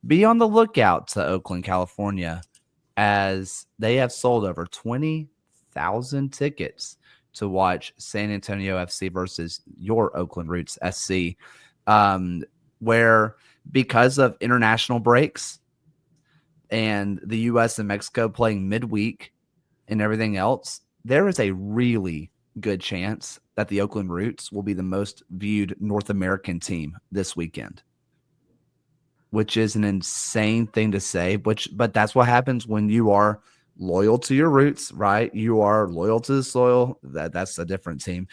be on the lookout to Oakland, California, as they have sold over 20,000 tickets to watch San Antonio FC versus your Oakland Roots SC, where because of international breaks and the U.S. and Mexico playing midweek and everything else, there is a really good chance that the Oakland Roots will be the most viewed North American team this weekend, which is an insane thing to say, but that's what happens when you are loyal to your roots, right? You are loyal to the soil. That's a different team.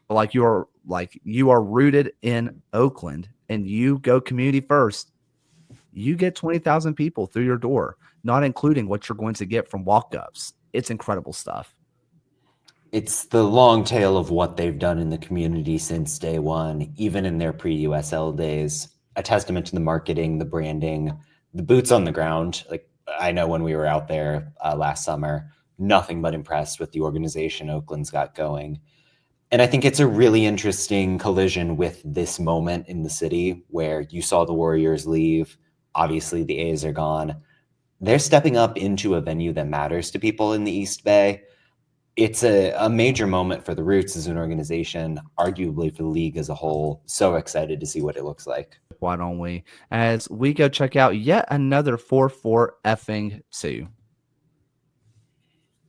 But you are rooted in Oakland and you go community first. You get 20,000 people through your door, not including what you're going to get from walk-ups. It's incredible stuff. It's the long tail of what they've done in the community since day one, even in their pre-USL days. A testament to the marketing, the branding, the boots on the ground. Like, I know when we were out there last summer, nothing but impressed with the organization Oakland's got going. And I think it's a really interesting collision with this moment in the city where you saw the Warriors leave. Obviously, the A's are gone. They're stepping up into a venue that matters to people in the East Bay. It's a major moment for the Roots as an organization, arguably for the league as a whole. So excited to see what it looks like. Why don't we? As we go check out yet another 4-4 effing 2.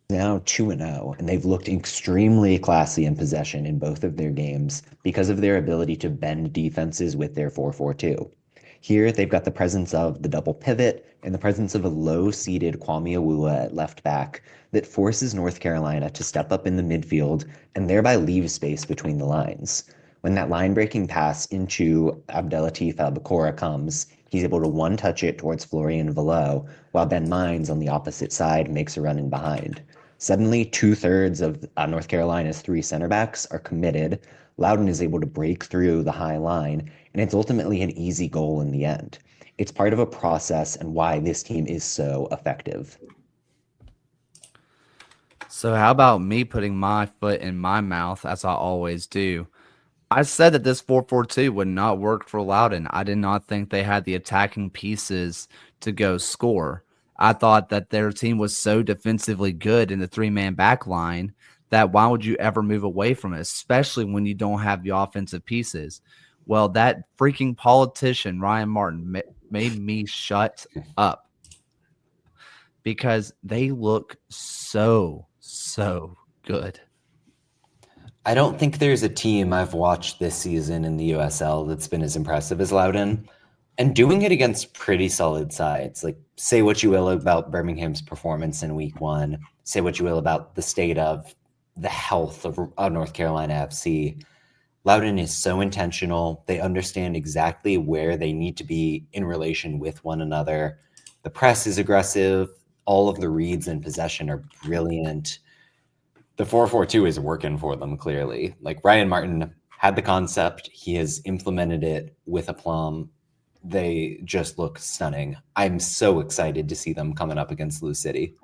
Now 2-0, and they've looked extremely classy in possession in both of their games because of their ability to bend defenses with their 4-4-2. Here, they've got the presence of the double pivot and the presence of a low-seated Kwame Awuah at left back that forces North Carolina to step up in the midfield and thereby leave space between the lines. When that line-breaking pass into Abdelatif Albacora comes, he's able to one-touch it towards Florian Valleau, while Ben Mines on the opposite side makes a run in behind. Suddenly, 2/3 of North Carolina's 3 center backs are committed. Loudoun is able to break through the high line, and it's ultimately an easy goal in the end. It's part of a process and why this team is so effective. So how about me putting my foot in my mouth, as I always do? I said that this 4-4-2 would not work for Loudoun. I did not think they had the attacking pieces to go score. I thought that their team was so defensively good in the 3-man back line that why would you ever move away from it, especially when you don't have the offensive pieces? Well, that freaking politician, Ryan Martin, made me shut up because they look so good. I don't think there's a team I've watched this season in the USL that's been as impressive as Loudoun, and doing it against pretty solid sides. Like, say what you will about Birmingham's performance in week 1, say what you will about the state of the health of North Carolina FC. Loudoun is so intentional. They understand exactly where they need to be in relation with one another. The press is aggressive. All of the reads in possession are brilliant. The 4-4-2 is working for them, clearly. Like, Ryan Martin had the concept. He has implemented it with aplomb. They just look stunning. I'm so excited to see them coming up against Lou City.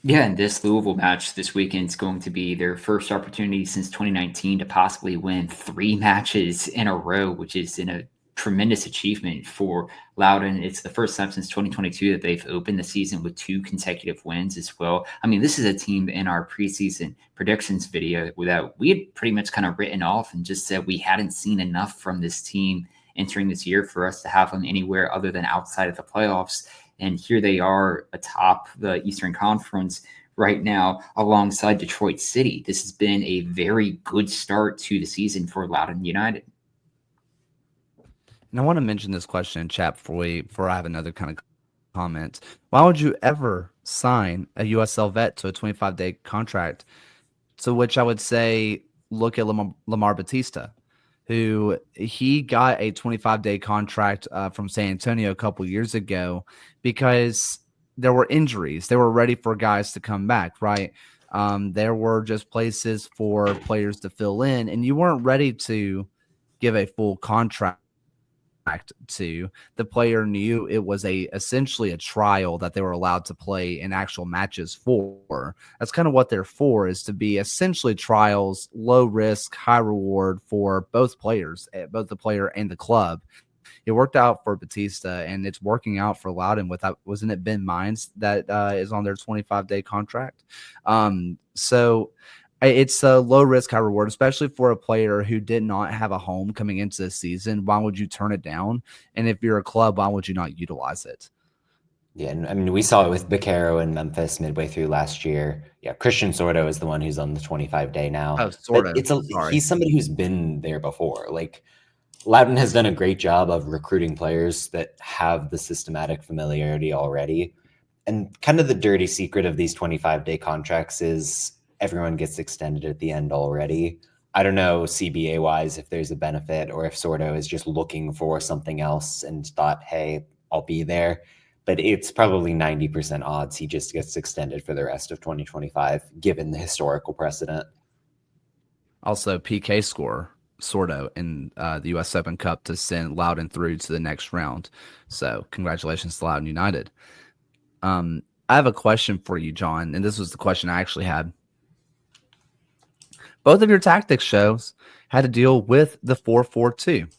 Yeah, and this Louisville match this weekend is going to be their first opportunity since 2019 to possibly win 3 matches in a row, which is a tremendous achievement for Loudoun. It's the first time since 2022 that they've opened the season with 2 consecutive wins as well. I mean, this is a team in our preseason predictions video that we had pretty much kind of written off and just said we hadn't seen enough from this team entering this year for us to have them anywhere other than outside of the playoffs. And here they are atop the Eastern Conference right now alongside Detroit City. This has been a very good start to the season for Loudoun United. And I want to mention this question in chat before I have another kind of comment. Why would you ever sign a USL vet to a 25-day contract? To which I would say, look at Lamar Batista, who he got a 25-day contract from San Antonio a couple years ago because there were injuries. They were ready for guys to come back, right? There were just places for players to fill in, and you weren't ready to give a full contract to. The player knew it was essentially a trial that they were allowed to play in actual matches for. That's kind of what they're for, is to be essentially trials, low risk, high reward for both players, both the player and the club. It worked out for Batista, and it's working out for Loudoun. Wasn't it Ben Mines that is on their 25-day contract? So it's a low risk, high reward, especially for a player who did not have a home coming into the season. Why would you turn it down? And if you're a club, why would you not utilize it? Yeah, and I mean, we saw it with Baquero in Memphis midway through last year. Yeah, Christian Sordo is the one who's on the 25-day now. Oh, But Sordo. he's somebody who's been there before. Like, Loudoun has done a great job of recruiting players that have the systematic familiarity already. And kind of the dirty secret of these 25-day contracts is everyone gets extended at the end already. I don't know CBA-wise if there's a benefit or if Sordo is just looking for something else and thought, hey, I'll be there. But it's probably 90% odds he just gets extended for the rest of 2025, given the historical precedent. Also, PK score Sordo in the U.S. Open Cup to send Loudoun through to the next round. So congratulations to Loudoun United. I have a question for you, John, and this was the question I actually had. Both of your tactics shows had to deal with the 4-4-2.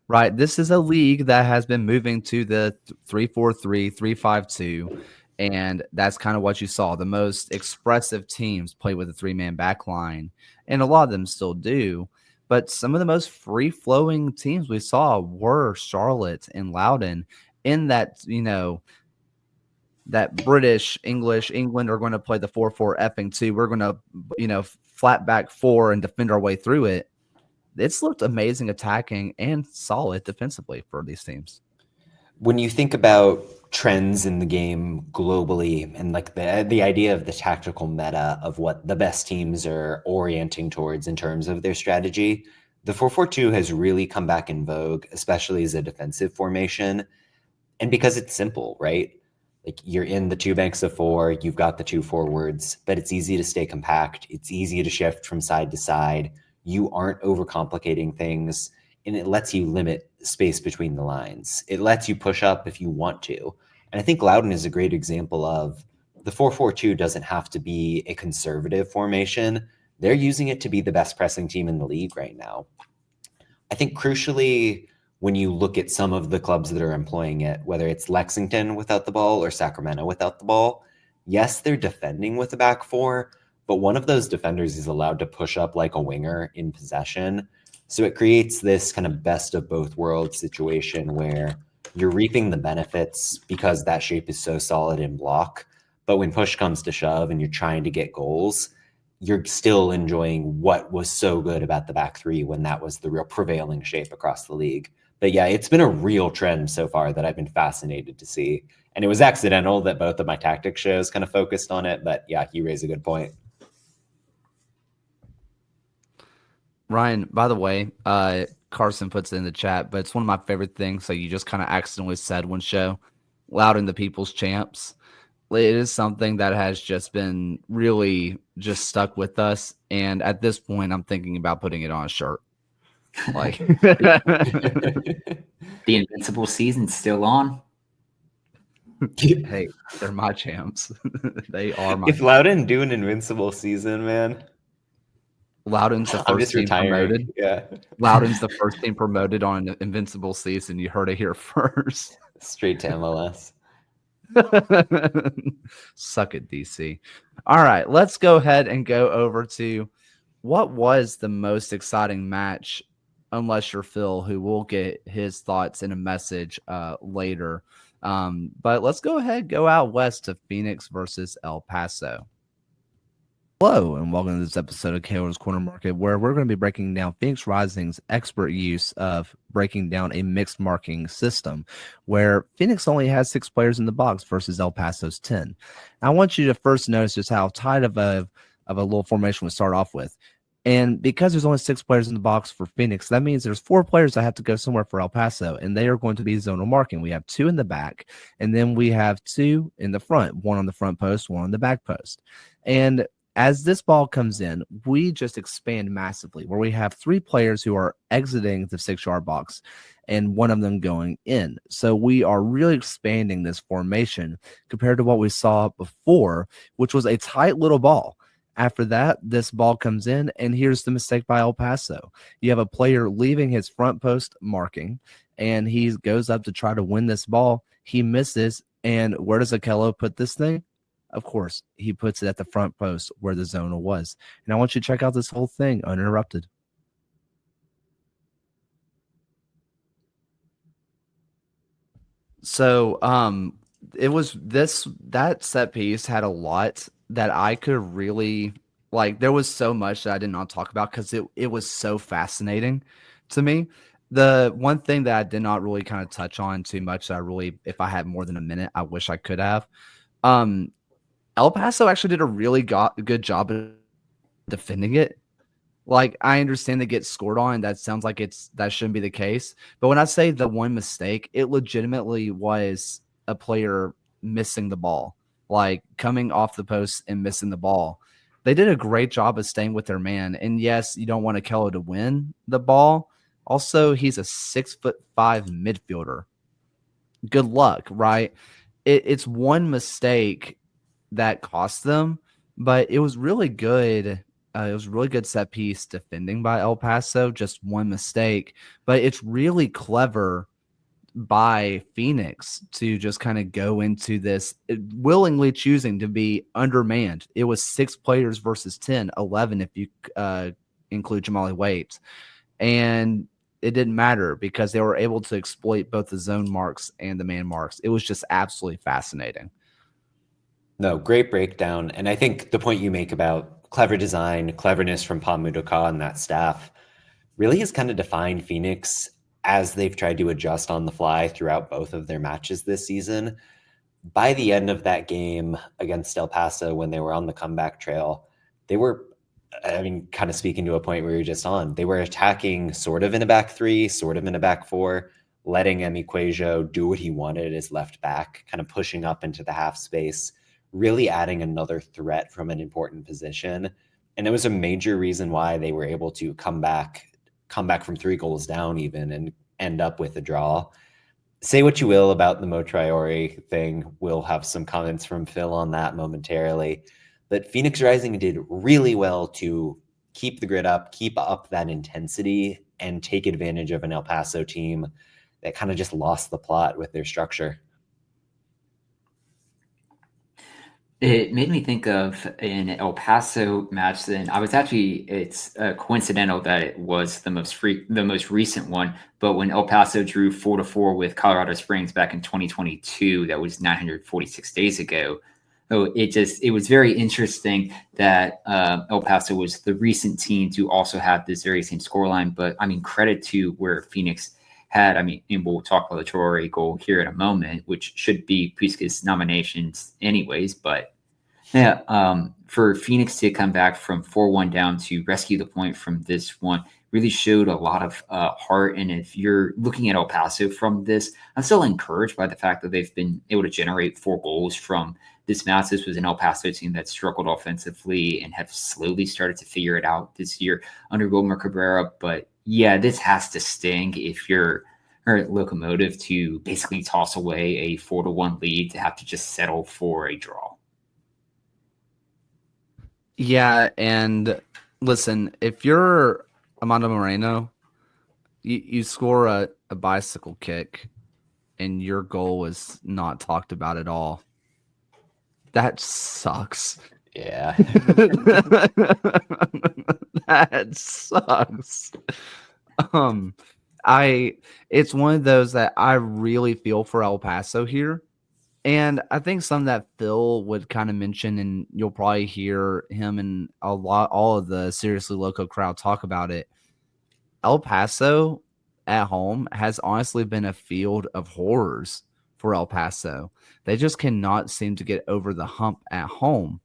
Right. This is a league that has been moving to the 3-4-3, 3-5-2. And that's kind of what you saw. The most expressive teams play with a 3-man back line. And a lot of them still do. But some of the most free-flowing teams we saw were Charlotte and Loudoun in that, that British, English, England are going to play the 4-4-2. We're going to, flat back 4 and defend our way through it. It's looked amazing attacking and solid defensively for these teams. When you think about trends in the game globally and like the idea of the tactical meta of what the best teams are orienting towards in terms of their strategy, the 4-4-2 has really come back in vogue, especially as a defensive formation. And because it's simple, right? Like you're in the 2 banks of 4, you've got the 2 forwards, but it's easy to stay compact. It's easy to shift from side to side. You aren't overcomplicating things, and it lets you limit space between the lines. It lets you push up if you want to. And I think Loudoun is a great example of the 4-4-2 doesn't have to be a conservative formation. They're using it to be the best pressing team in the league right now. I think crucially, when you look at some of the clubs that are employing it, whether it's Lexington without the ball or Sacramento without the ball, yes, they're defending with a back 4, but one of those defenders is allowed to push up like a winger in possession. So it creates this kind of best of both worlds situation where you're reaping the benefits because that shape is so solid in block. But when push comes to shove and you're trying to get goals, you're still enjoying what was so good about the back 3 when that was the real prevailing shape across the league. But yeah, it's been a real trend so far that I've been fascinated to see. And it was accidental that both of my tactics shows kind of focused on it. But yeah, you raise a good point. Ryan, by the way, Carson puts it in the chat, but it's one of my favorite things. So you just kind of accidentally said one show, Loudoun the People's Champs. It is something that has just been really just stuck with us. And at this point, I'm thinking about putting it on a shirt. Like The Invincible season's still on. Hey, they're my champs. They are my. If Loudoun do an Invincible season, man, Loudon's the I'm first just team retiring. promoted. Yeah, Loudon's the first team promoted on an Invincible season. You heard it here first. straight to MLS. Suck it, DC. All right, let's go ahead and go over to what was the most exciting match, unless you're Phil, who will get his thoughts in a message later. But let's go ahead, go out west to Phoenix versus El Paso. Hello, and welcome to this episode of Kaler's Corner Market, where we're going to be breaking down Phoenix Rising's expert use of breaking down a mixed marking system, where Phoenix only has 6 players in the box versus El Paso's 10. I want you to first notice just how tight of a little formation we start off with. And because there's only 6 players in the box for Phoenix, that means there's 4 players that have to go somewhere for El Paso, and they are going to be zonal marking. We have 2 in the back, and then we have 2 in the front, 1 on the front post, 1 on the back post. And as this ball comes in, we just expand massively, where we have 3 players who are exiting the 6-yard box and 1 of them going in. So we are really expanding this formation compared to what we saw before, which was a tight little ball. After that, this ball comes in, and here's the mistake by El Paso. You have a player leaving his front post marking, and he goes up to try to win this ball. He misses, and where does Akello put this thing? Of course, he puts it at the front post where the zona was. And I want you to check out this whole thing uninterrupted. So it was that set piece had a lot that I could really like. There was so much that I did not talk about because it was so fascinating to me. The one thing that I did not really kind of touch on too much that I really, if I had more than a minute, I wish I could have. El Paso actually did a really good job of defending it. Like, I understand they get scored on. That sounds like that shouldn't be the case. But when I say the one mistake, it legitimately was a player missing the ball, like coming off the post and missing the ball. They did a great job of staying with their man. And yes, you don't want Akello to win the ball. Also, he's a 6'5" midfielder. Good luck, right? It's one mistake that cost them, but it was really good. It was really good set piece defending by El Paso, just one mistake. But it's really clever by Phoenix to just kind of go into this willingly choosing to be undermanned. It was 6 players versus 10, 11 if you include Jamali Waits. And it didn't matter because they were able to exploit both the zone marks and the man marks. It was just absolutely fascinating. No, great breakdown. And I think the point you make about clever design, cleverness from Pa Mudoka and that staff really has kind of defined Phoenix as they've tried to adjust on the fly throughout both of their matches this season. By the end of that game against El Paso, when they were on the comeback trail, they were, kind of speaking to a point where you're just on, they were attacking sort of in a back 3, sort of in a back 4, letting Emi Cuejo do what he wanted as left back, kind of pushing up into the half space, really adding another threat from an important position. And it was a major reason why they were able to come back from 3 goals down even and end up with a draw. Say what you will about the Mo Traore thing. We'll have some comments from Phil on that momentarily. But Phoenix Rising did really well to keep the grid up, keep up that intensity, and take advantage of an El Paso team that kind of just lost the plot with their structure. It made me think of an El Paso match. Then it's coincidental that it was the most recent one. But when El Paso drew 4-4 with Colorado Springs back in 2022, that was 946 days ago. So it was very interesting that El Paso was the recent team to also have this very same scoreline. But credit to where Phoenix had, and we'll talk about the Traore goal here in a moment, which should be Pusk's nominations anyways. But yeah, for Phoenix to come back from 4-1 down to rescue the point from this one really showed a lot of heart. And if you're looking at El Paso from this, I'm still encouraged by the fact that they've been able to generate 4 goals from this match. This was an El Paso team that struggled offensively and have slowly started to figure it out this year under Wilmer Cabrera. But yeah, this has to sting if you're Locomotive to basically toss away a 4-1 lead to have to just settle for a draw. Yeah, and listen, if you're Armando Moreno, you score a bicycle kick and your goal is not talked about at all. That sucks. Yeah. That sucks. It's one of those that I really feel for El Paso here. And I think something that Phil would kind of mention, and you'll probably hear him and all of the Seriously Loco crowd talk about it. El Paso at home has honestly been a field of horrors for El Paso. They just cannot seem to get over the hump at home.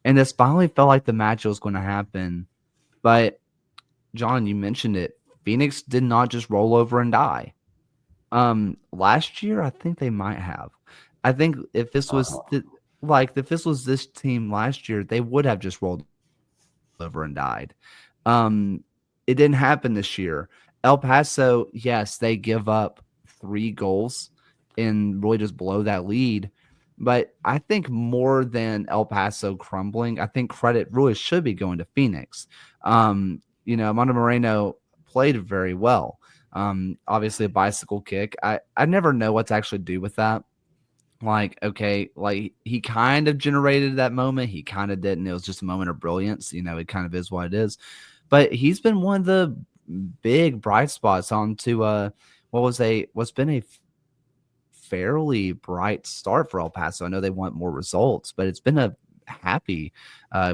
And this finally felt like the match was going to happen. But, John, you mentioned it. Phoenix did not just roll over and die. Last year, I think they might have. I think if this was if this was this team last year, they would have just rolled over and died. It didn't happen this year. El Paso, yes, they give up 3 goals and really just blow that lead. But I think more than El Paso crumbling, I think credit really should be going to Phoenix. Armando Moreno played very well. Obviously a bicycle kick. I never know what to actually do with that. Like, okay, like he kind of generated that moment. He kind of didn't. It was just a moment of brilliance. It kind of is what it is. But he's been one of the big bright spots onto what's been a fairly bright start for El Paso. I know they want more results, but it's been a happy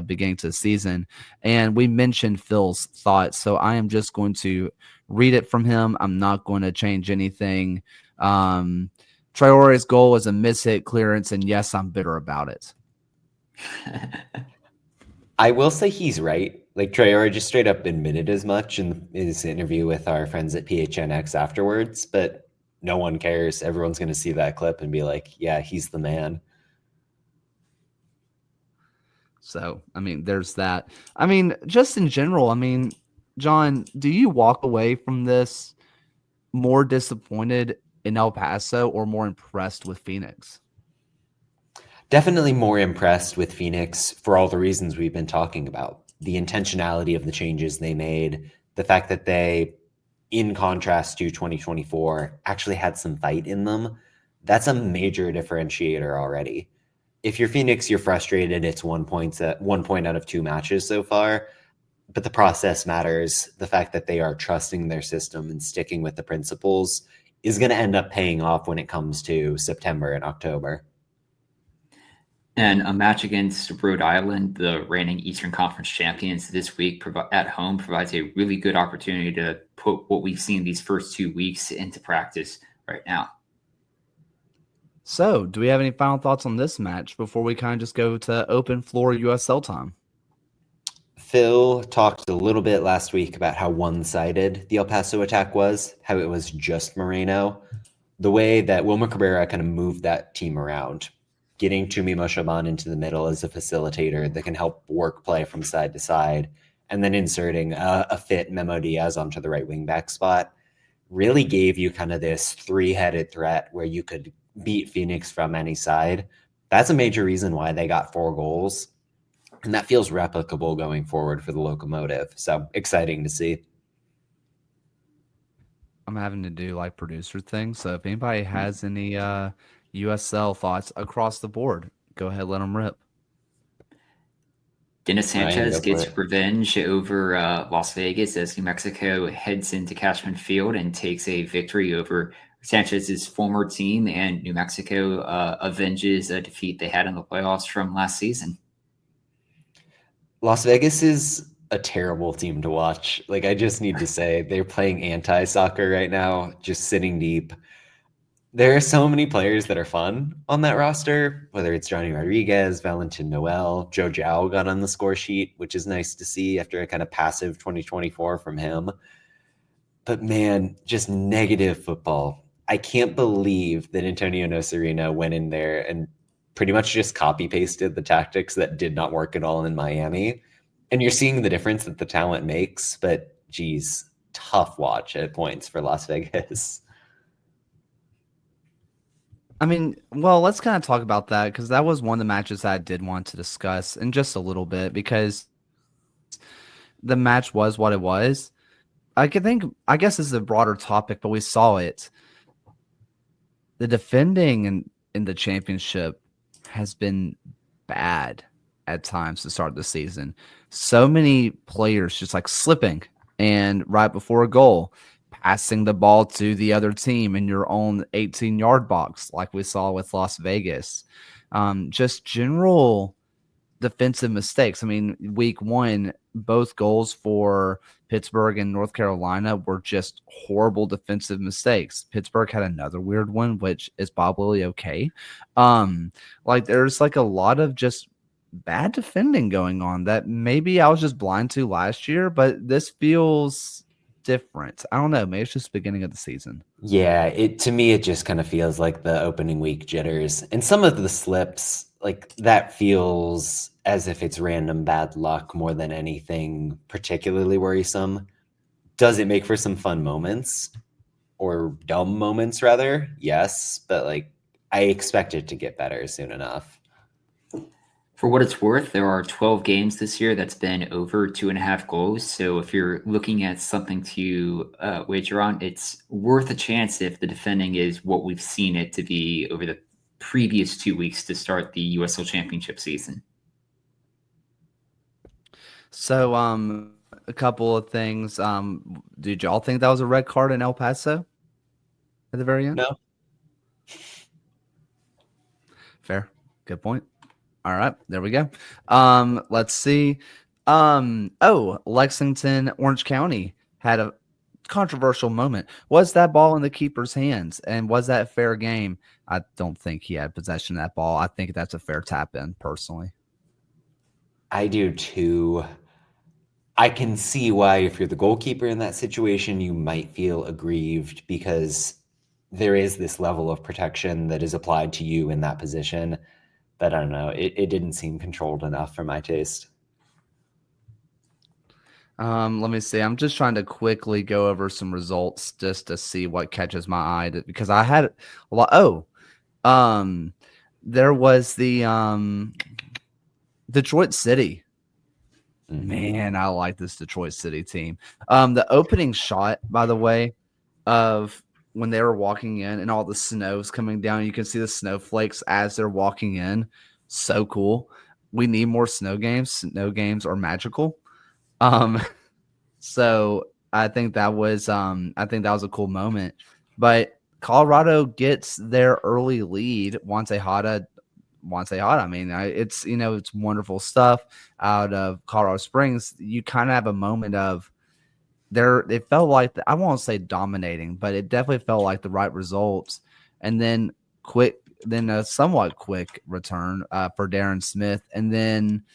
beginning to the season. And we mentioned Phil's thoughts, so I am just going to read it from him. I'm not going to change anything. Traore's goal was a miss-hit clearance, and yes, I'm bitter about it. I will say he's right. Like, Traore just straight up admitted as much in his interview with our friends at PHNX afterwards, but no one cares. Everyone's going to see that clip and be like, yeah, he's the man. So, there's that. Just in general, John, do you walk away from this more disappointed in El Paso or more impressed with Phoenix? Definitely more impressed with Phoenix for all the reasons we've been talking about. The intentionality of the changes they made, the fact that they, in contrast to 2024, actually had some fight in them. That's a major differentiator already. If you're Phoenix, you're frustrated. It's 1 point out of 2 matches so far, but the process matters. The fact that they are trusting their system and sticking with the principles is going to end up paying off when it comes to September and October. And a match against Rhode Island, the reigning Eastern Conference champions this week at home, provides a really good opportunity to put what we've seen these first 2 weeks into practice right now. So, do we have any final thoughts on this match before we kind of just go to open floor USL time? Phil talked a little bit last week about how one-sided the El Paso attack was, how it was just Moreno. The way that Wilmer Cabrera kind of moved that team around, getting Tumi Moshaban into the middle as a facilitator that can help work play from side to side, and then inserting a fit Memo Diaz onto the right wing back spot, really gave you kind of this 3-headed threat where you could beat Phoenix from any side. That's a major reason why they got 4 goals. And that feels replicable going forward for the Locomotive. So exciting to see. I'm having to do like producer things. So if anybody has any USL thoughts across the board, go ahead, let them rip. Dennis Sanchez Ryan, go for gets it. revenge over Las Vegas as New Mexico heads into Cashman Field and takes a victory over Sanchez's former team, and New Mexico avenges a defeat they had in the playoffs from last season. Las Vegas is a terrible team to watch. Like, I just need to say, they're playing anti-soccer right now, just sitting deep. There are so many players that are fun on that roster, whether it's Johnny Rodriguez, Valentin Noel, Joe Zhao got on the score sheet, which is nice to see after a kind of passive 2024 from him. But man, just negative football. I can't believe that Antonio Nocerino went in there and pretty much just copy pasted the tactics that did not work at all in Miami. And you're seeing the difference that the talent makes, but geez, tough watch at points for Las Vegas. Well, let's kind of talk about that because that was one of the matches that I did want to discuss in just a little bit because the match was what it was. I guess this is a broader topic, but we saw it. The defending in the championship has been bad at times to start the season. So many players just like slipping and right before a goal, passing the ball to the other team in your own 18-yard box, like we saw with Las Vegas. Just general defensive mistakes. Week 1, both goals for Pittsburgh and North Carolina were just horrible defensive mistakes. Pittsburgh had another weird one, which is probably okay. There's like a lot of just bad defending going on that maybe I was just blind to last year, but this feels different. I don't know. Maybe it's just the beginning of the season. Yeah, to me, it just kind of feels like the opening week jitters. And some of the slips, like that feels as if it's random bad luck more than anything particularly worrisome. Does it make for some fun moments or dumb moments rather? Yes, but like I expect it to get better soon enough. For what it's worth, there are 12 games this year that's been over 2.5 goals. So if you're looking at something to wager on, it's worth a chance if the defending is what we've seen it to be over the previous 2 weeks to start the USL Championship season. So, a couple of things. Did y'all think that was a red card in El Paso at the very end? No. Fair. Good point. All right, there we go. Let's see. Lexington, Orange County had a controversial moment. Was that ball in the keeper's hands, and was that a fair game? I don't think he had possession of that ball. I think that's a fair tap in, personally. I do too. I can see why, if you're the goalkeeper in that situation, you might feel aggrieved because there is this level of protection that is applied to you in that position. But I don't know. It didn't seem controlled enough for my taste. Let me see. I'm just trying to quickly go over some results just to see what catches my eye because I had a lot. There was the Detroit City. Man, I like this Detroit City team. The opening shot, by the way, of when they were walking in and all the snow's coming down, you can see the snowflakes as they're walking in. So cool. We need more snow games. Snow games are magical. So I think that was a cool moment. But Colorado gets their early lead. Once they hot. I mean, it's wonderful stuff out of Colorado Springs. You kind of have a moment of it felt like I won't say dominating, but it definitely felt like the right results. And then a somewhat quick return for Darren Smith, and then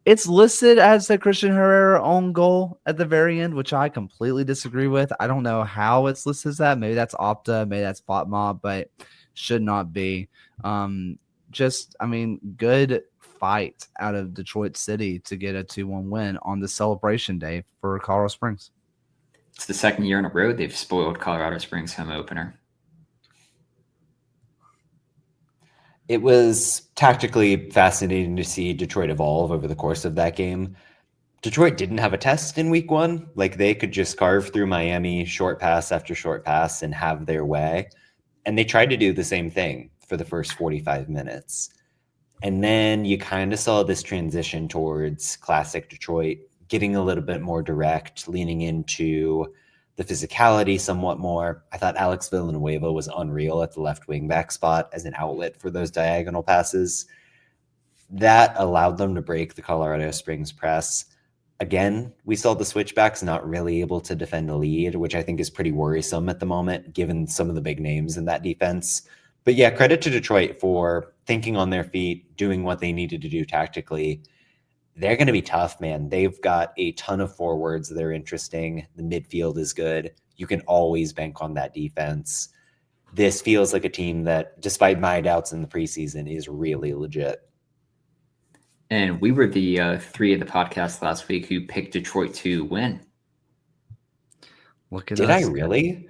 it's listed as the Christian Herrera own goal at the very end, which I completely disagree with. I don't know how it's listed as that. Maybe that's Opta, maybe that's FOTMOB, but should not be. Good fight out of Detroit City to get a 2-1 win on the celebration day for Colorado Springs. It's the second year in a row they've spoiled Colorado Springs home opener. It was tactically fascinating to see Detroit evolve over the course of that game. Detroit didn't have a test in week 1. Like, they could just carve through Miami short pass after short pass and have their way. And they tried to do the same thing for the first 45 minutes. And then you kind of saw this transition towards classic Detroit, getting a little bit more direct, leaning into the physicality somewhat more. I thought Alex Villanueva was unreal at the left wing back spot as an outlet for those diagonal passes. That allowed them to break the Colorado Springs press. Again, we saw the switchbacks not really able to defend a lead, which I think is pretty worrisome at the moment, given some of the big names in that defense. But yeah, credit to Detroit for thinking on their feet, doing what they needed to do tactically. They're going to be tough, man. They've got a ton of forwards that are interesting. The midfield is good. You can always bank on that defense. This feels like a team that, despite my doubts in the preseason, is really legit. And we were the 3 of the podcast last week who picked Detroit to win. Look at Did us. I really?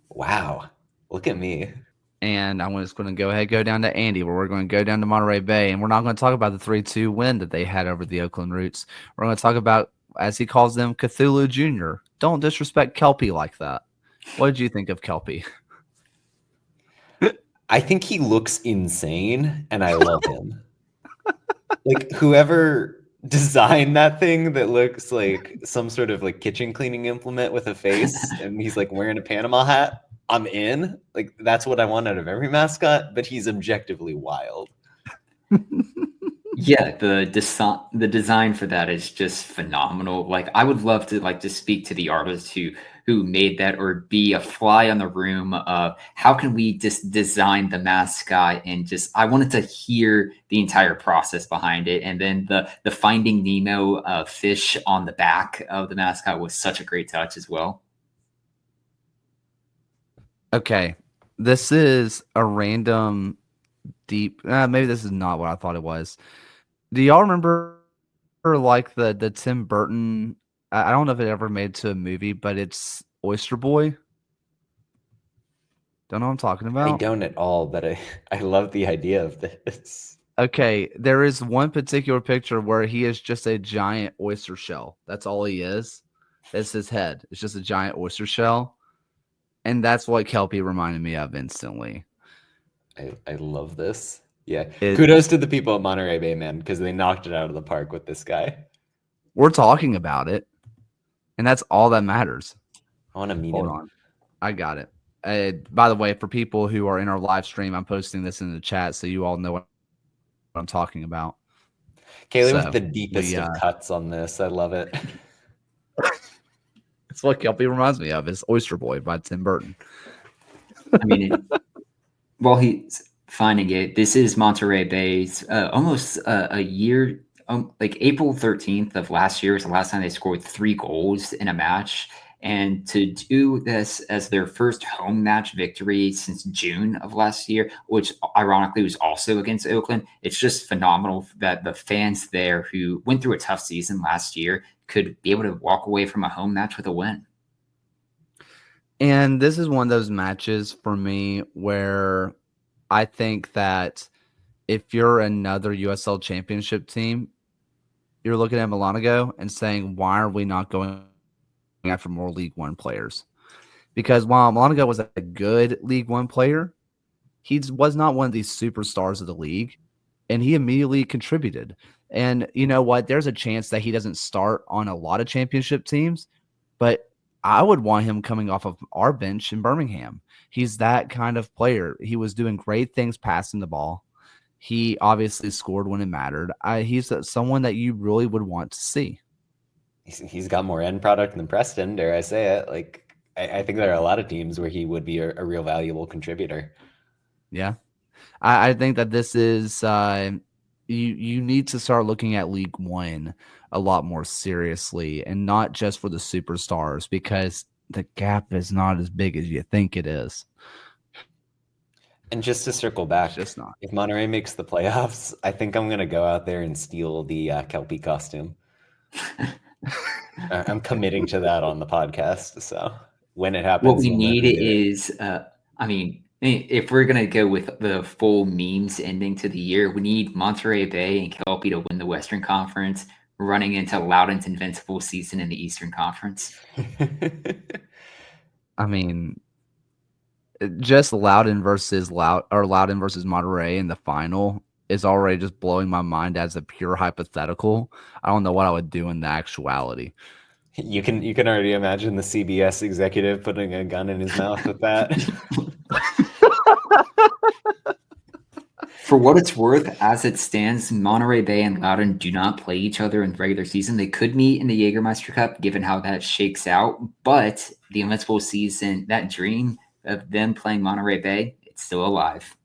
Wow. Look at me. And I'm just going to go ahead and go down to Andy, where we're going to go down to Monterey Bay, and we're not going to talk about the 3-2 win that they had over the Oakland Roots. We're going to talk about, as he calls them, Cthulhu Jr. Don't disrespect Kelpie like that. What did you think of Kelpie? I think he looks insane, and I love him. Like, whoever designed that thing that looks like some sort of like kitchen cleaning implement with a face, and he's like wearing a Panama hat, I'm in. Like, that's what I want out of every mascot, but he's objectively wild. Yeah, the design for that is just phenomenal. Like, I would love to just speak to the artist who made that, or be a fly on the room of how can we just design the mascot, and just I wanted to hear the entire process behind it. And then the Finding Nemo fish on the back of the mascot was such a great touch as well. Okay, this is a random deep. Maybe this is not what I thought it was. Do y'all remember like the Tim Burton? I don't know if it ever made to a movie, but it's Oyster Boy. Don't know what I'm talking about. I don't at all, but I love the idea of this. Okay, there is one particular picture where he is just a giant oyster shell. That's all he is. That's his head. It's just a giant oyster shell. And that's what Kelpie reminded me of instantly. I love this. Yeah. It- Kudos to the people at Monterey Bay, man, because they knocked it out of the park with this guy. We're talking about it. And that's all that matters. I want to meet Hold him. on. I got it. By the way, for people who are in our live stream, I'm posting this in the chat so you all know what I'm talking about. Kaylee So, with the deepest of cuts on this. I love it. That's what Kelpie reminds me of, is Oyster Boy by Tim Burton. I mean, while he's finding it, this is Monterey Bay's almost a year, like April 13th of last year was the last time they scored 3 goals in a match. And to do this as their first home match victory since June of last year, which ironically was also against Oakland, it's just phenomenal that the fans there who went through a tough season last year could be able to walk away from a home match with a win. And this is one of those matches for me where I think that if you're another USL championship team, you're looking at Milanago and saying, why are we not going after more League One players? Because while Milanago was a good League One player, he was not one of these superstars of the league, and he immediately contributed. And you know what? There's a chance that he doesn't start on a lot of championship teams, but I would want him coming off of our bench in Birmingham. He's that kind of player. He was doing great things passing the ball. He obviously scored when it mattered. He's someone that you really would want to see. He's got more end product than Preston, dare I say it. Like, I think there are a lot of teams where he would be a real valuable contributor. Yeah. I think that this is you need to start looking at League One a lot more seriously, and not just for the superstars, because the gap is not as big as you think it is. And just to circle back, It's just not. if Monterey makes the playoffs, I think I'm going to go out there and steal the Kelpie costume. I'm committing to that on the podcast. So when it happens, What we need is, if we're going to go with the full memes ending to the year, we need Monterey Bay and Kelpie to win the Western Conference, running into Loudoun's invincible season in the Eastern Conference. I mean, just Loudoun versus Monterey in the final is already just blowing my mind as a pure hypothetical. I don't know what I would do in the actuality. You can already imagine the CBS executive putting a gun in his mouth with that. For what it's worth, as it stands, Monterey Bay and Loudoun do not play each other in the regular season. They could meet in the Jägermeister Cup, given how that shakes out. But the invincible season, that dream of them playing Monterey Bay, it's still alive.